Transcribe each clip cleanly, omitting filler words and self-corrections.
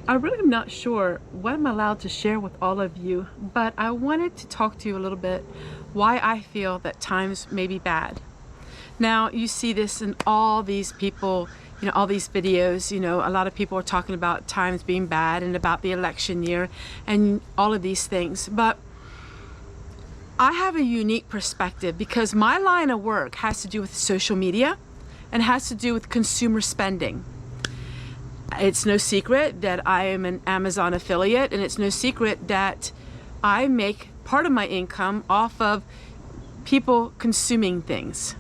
I really am not sure what I'm allowed to share with all of you, but I wanted to talk to you a little bit why I feel that times may be bad. Now, you see this in all these people, all these videos, a lot of people are talking about times being bad and about the election year and all of these things. But I have a unique perspective because my line of work has to do with social media and has to do with consumer spending. It's no secret that I am an Amazon affiliate, and it's no secret that I make part of my income off of people consuming things.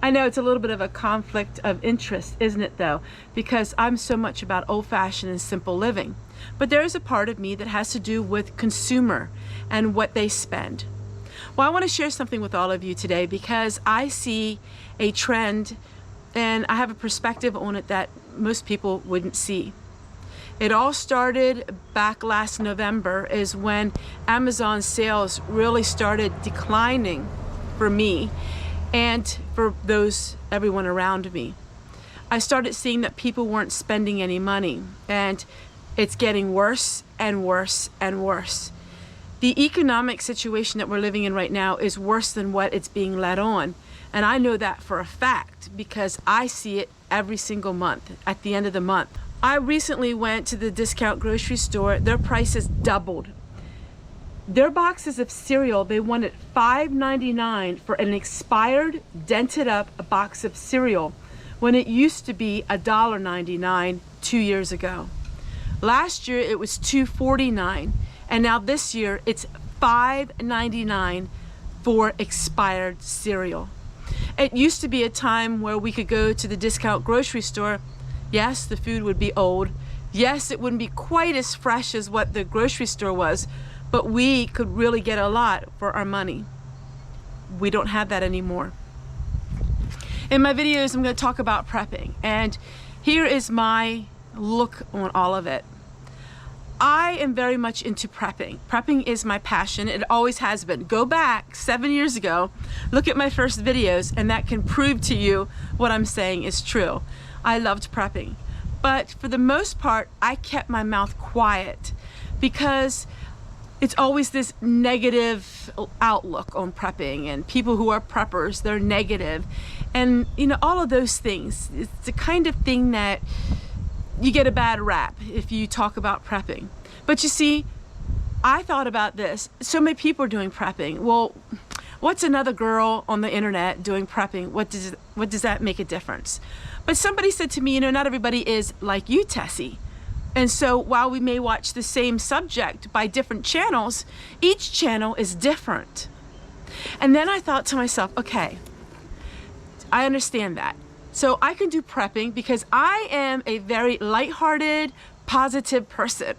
I know it's a little bit of a conflict of interest, isn't it though? Because I'm so much about old-fashioned and simple living. But there is a part of me that has to do with consumer and what they spend. Well, I want to share something with all of you today because I see a trend and I have a perspective on it that most people wouldn't see. It all started back last November is when Amazon sales really started declining for me and for everyone around me. I started seeing that people weren't spending any money, and it's getting worse and worse and worse. The economic situation that we're living in right now is worse than what it's being led on. And I know that for a fact because I see it every single month at the end of the month. I recently went to the discount grocery store. Their prices doubled. Their boxes of cereal, they wanted $5.99 for an expired, dented up box of cereal when it used to be $1.99 2 years ago. Last year it was $2.49, and now this year it's $5.99 for expired cereal. It used to be a time where we could go to the discount grocery store. Yes, the food would be old. Yes, it wouldn't be quite as fresh as what the grocery store was, but we could really get a lot for our money. We don't have that anymore. In my videos, I'm going to talk about prepping, and here is my look on all of it. I am very much into prepping. Prepping is my passion. It always has been. Go back 7 years ago, look at my first videos, and that can prove to you what I'm saying is true. I loved prepping. But for the most part, I kept my mouth quiet because it's always this negative outlook on prepping, and people who are preppers, they're negative. And all of those things. It's the kind of thing that you get a bad rap if you talk about prepping. But you see, I thought about this. So many people are doing prepping. Well, what's another girl on the internet doing prepping? What does that make a difference? But somebody said to me, not everybody is like you, Tessie. And so while we may watch the same subject by different channels, each channel is different. And then I thought to myself, okay, I understand that. So I can do prepping because I am a very lighthearted, positive person.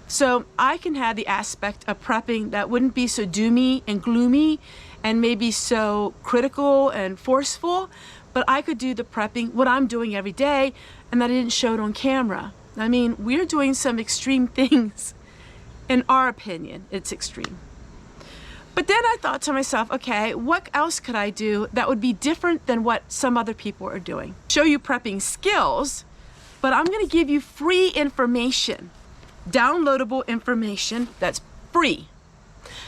So I can have the aspect of prepping that wouldn't be so doomy and gloomy and maybe so critical and forceful, but I could do the prepping, what I'm doing every day, and that I didn't show it on camera. I mean, we're doing some extreme things. In our opinion, it's extreme. But then I thought to myself, okay, what else could I do that would be different than what some other people are doing? Show you prepping skills, but I'm going to give you free information, downloadable information that's free.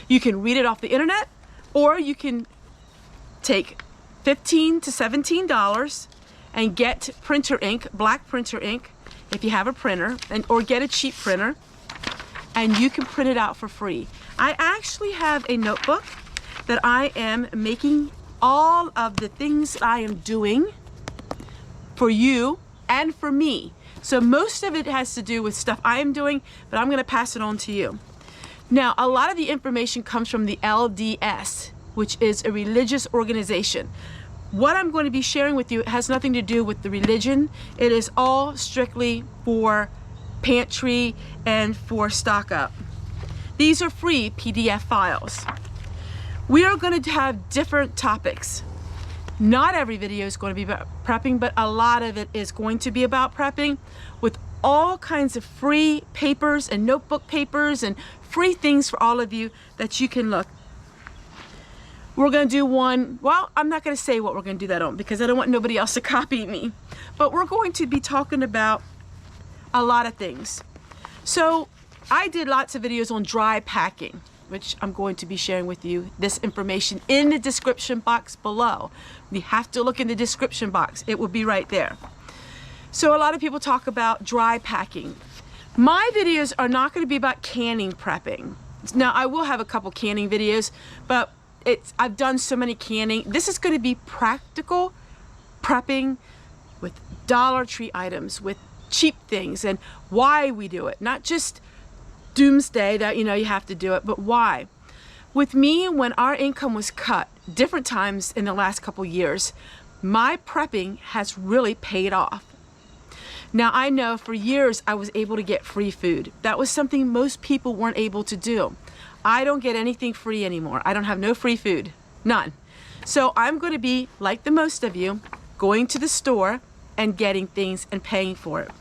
You can read it off the internet, or you can take $15 to $17 and get printer ink, black printer ink, if you have a printer, or get a cheap printer, and you can print it out for free. I actually have a notebook that I am making all of the things that I am doing for you and for me. So most of it has to do with stuff I am doing, but I'm going to pass it on to you. Now, a lot of the information comes from the LDS, which is a religious organization. What I'm going to be sharing with you has nothing to do with the religion. It is all strictly for pantry and for stock up. These are free PDF files. We are going to have different topics. Not every video is going to be about prepping, but a lot of it is going to be about prepping, with all kinds of free papers and notebook papers and free things for all of you that you can look. We're going to do one, well, I'm not going to say what we're going to do that on because I don't want nobody else to copy me. But we're going to be talking about a lot of things. So I did lots of videos on dry packing, which I'm going to be sharing with you this information in the description box below. You have to look in the description box. It will be right there. So a lot of people talk about dry packing. My videos are not going to be about canning prepping. Now I will have a couple canning videos, but I've done so many canning. This is going to be practical prepping with Dollar Tree items, with cheap things, and why we do it. Not just doomsday that you have to do it, but why. With me, when our income was cut different times in the last couple years, my prepping has really paid off. Now I know for years I was able to get free food. That was something most people weren't able to do. I don't get anything free anymore. I don't have no free food, none. So I'm going to be, like the most of you, going to the store and getting things and paying for it.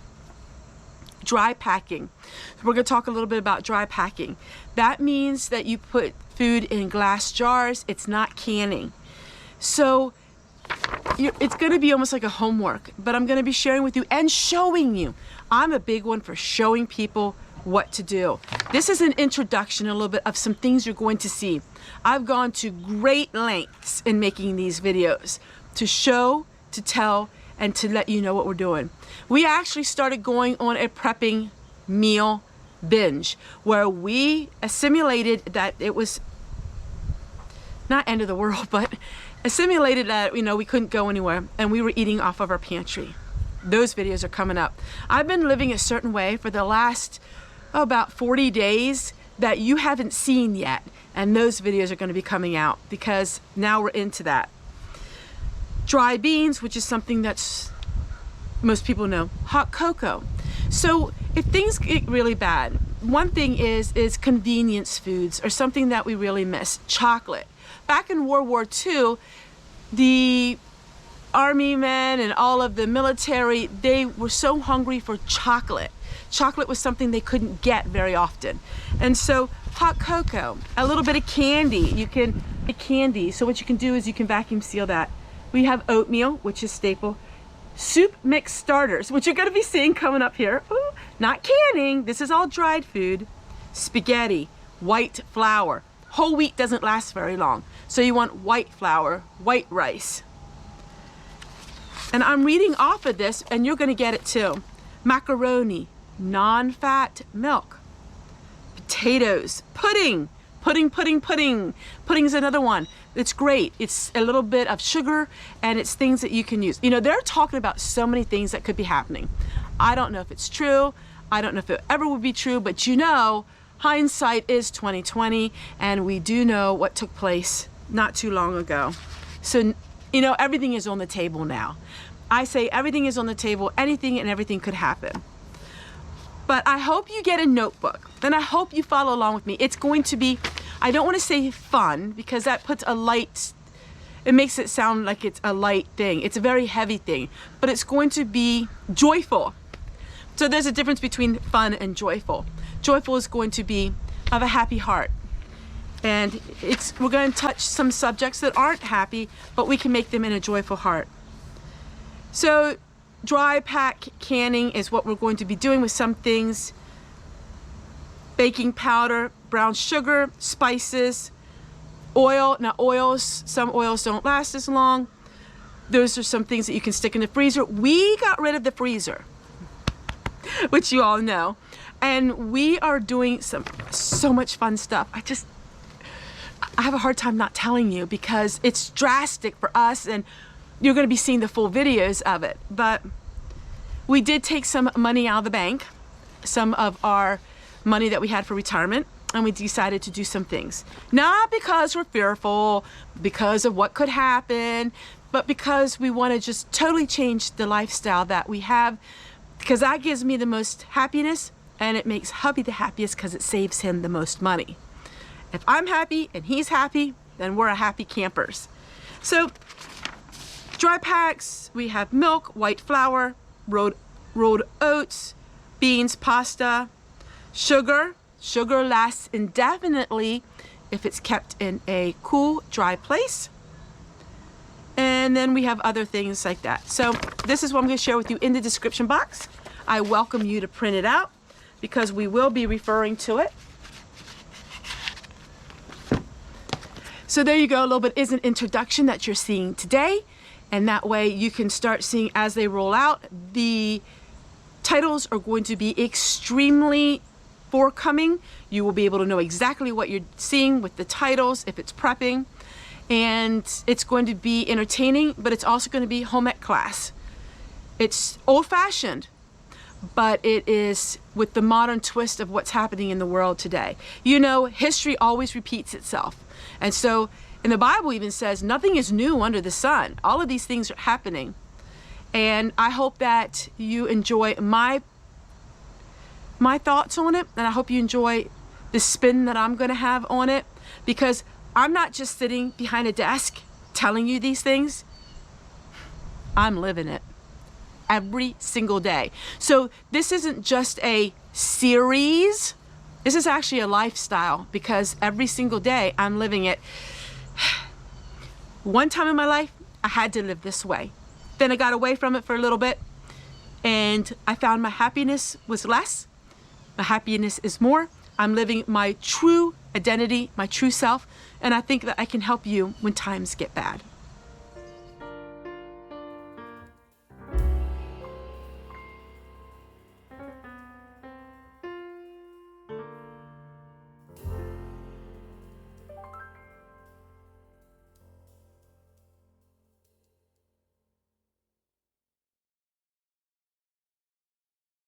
Dry packing. We're going to talk a little bit about dry packing. That means that you put food in glass jars. It's not canning. So it's going to be almost like a homework, but I'm going to be sharing with you and showing you. I'm a big one for showing people what to do. This is an introduction, a little bit of some things you're going to see. I've gone to great lengths in making these videos to show, to tell, and to let you know what we're doing. We actually started going on a prepping meal binge where we assimilated that it was not end of the world, but assimilated that we couldn't go anywhere and we were eating off of our pantry. Those videos are coming up. I've been living a certain way for the last about 40 days that you haven't seen yet, and those videos are going to be coming out because now we're into that. Dry beans, which is something that's most people know. Hot cocoa. So if things get really bad, one thing is convenience foods or something that we really miss. Chocolate. Back in World War II, the army men and all of the military, they were so hungry for chocolate. Chocolate was something they couldn't get very often. And so hot cocoa, a little bit of candy. So what you can do is you can vacuum seal that. We have oatmeal, which is staple. Soup mix starters, which you're going to be seeing coming up here. Ooh, not canning. This is all dried food. Spaghetti, white flour. Whole wheat doesn't last very long. So you want white flour, white rice. And I'm reading off of this, and you're going to get it too. Macaroni, non-fat milk. Potatoes, pudding. Pudding's another one. It's great. It's a little bit of sugar and it's things that you can use. They're talking about so many things that could be happening. I don't know if it's true. I don't know if it ever would be true, but hindsight is 2020, and we do know what took place not too long ago. So, everything is on the table now. I say everything is on the table. Anything and everything could happen. But I hope you get a notebook, and I hope you follow along with me. It's going to be, I don't want to say fun, because that puts it makes it sound like it's a light thing. It's a very heavy thing, but it's going to be joyful. So there's a difference between fun and joyful. Joyful is going to be of a happy heart. And we're going to touch some subjects that aren't happy, but we can make them in a joyful heart. So dry pack canning is what we're going to be doing with some things. Baking powder, brown sugar, spices, oil. Now some oils don't last as long. Those are some things that you can stick in the freezer. We got rid of the freezer, which you all know. And we are doing so much fun stuff. I have a hard time not telling you because it's drastic for us, and you're going to be seeing the full videos of it. But we did take some money out of the bank, some of our money that we had for retirement, and we decided to do some things. Not because we're fearful, because of what could happen, but because we want to just totally change the lifestyle that we have, because that gives me the most happiness, and it makes hubby the happiest because it saves him the most money. If I'm happy and he's happy, then we're a happy campers. So dry packs, we have milk, white flour, rolled oats, beans, pasta, sugar. Sugar lasts indefinitely if it's kept in a cool, dry place. And then we have other things like that. So this is what I'm going to share with you in the description box. I welcome you to print it out because we will be referring to it. So there you go, a little bit is an introduction that you're seeing today, and that way you can start seeing as they roll out. The titles are going to be extremely forthcoming. You will be able to know exactly what you're seeing with the titles if it's prepping, and it's going to be entertaining, but it's also going to be home ec class. It's old-fashioned, but it is with the modern twist of what's happening in the world today. You know, history always repeats itself. And so, and the Bible even says nothing is new under the sun. All of these things are happening. And I hope that you enjoy my thoughts on it, and I hope you enjoy the spin that I'm gonna have on it, because I'm not just sitting behind a desk telling you these things. I'm living it every single day. So this isn't just a series, this is actually a lifestyle, because every single day I'm living it. One time in my life, I had to live this way. Then I got away from it for a little bit, and I found my happiness was less. My happiness is more. I'm living my true identity, my true self, and I think that I can help you when times get bad.